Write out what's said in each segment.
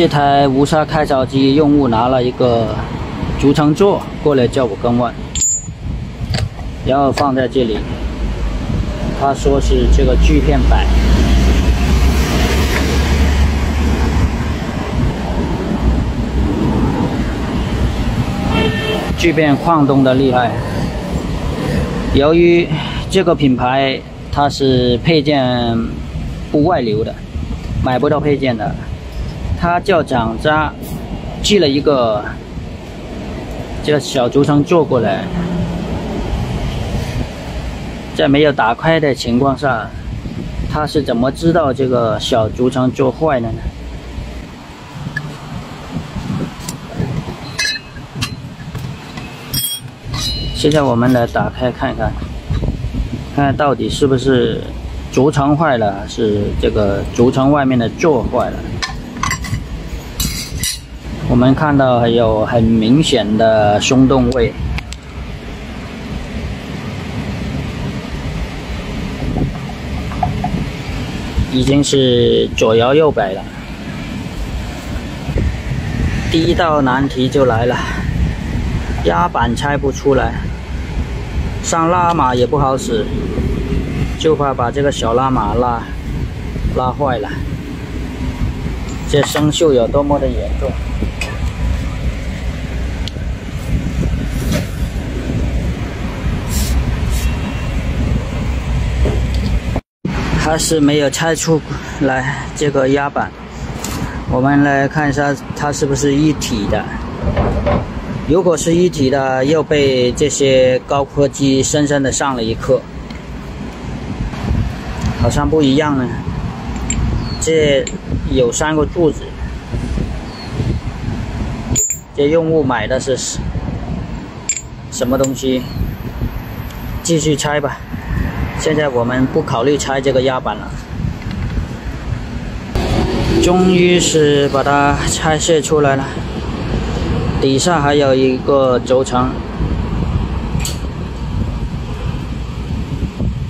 这台无砂开槽机用户拿了一个轴承座过来叫我更换，然后放在这里，他说是这个锯片板。锯片晃动的厉害。由于这个品牌它是配件不外流的，买不到配件的，他叫厂家寄了一个这个小轴承座过来，在没有打开的情况下，他是怎么知道这个小轴承座坏了呢？现在我们来打开看看，看看到底是不是轴承坏了，是这个轴承外面的座坏了。我们看到还有很明显的松动位，已经是左摇右摆了。第一道难题就来了，压板拆不出来，上拉码也不好使，就怕把这个小拉码拉坏了。这生锈有多么的严重！还是没有拆出来这个压板。我们来看一下它是不是一体的。如果是一体的，又被这些高科技深深的上了一课，好像不一样呢。这有3个柱子，这用户买的是什么东西？继续拆吧。现在我们不考虑拆这个压板了。终于是把它拆卸出来了，底下还有一个轴承，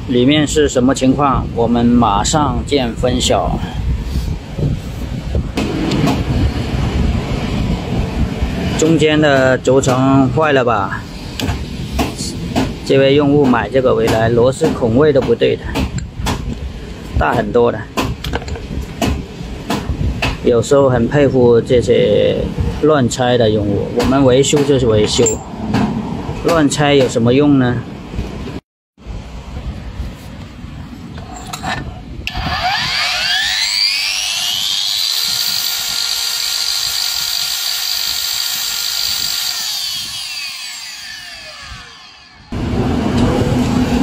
里面是什么情况？我们马上见分晓。中间的轴承坏了吧？这位用户买这个回来，螺丝孔位都不对的，大很多的。有时候很佩服这些乱拆的用户，我们维修就是维修，乱拆有什么用呢？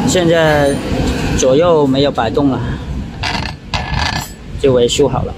现在左右没有摆动了，就维修好了。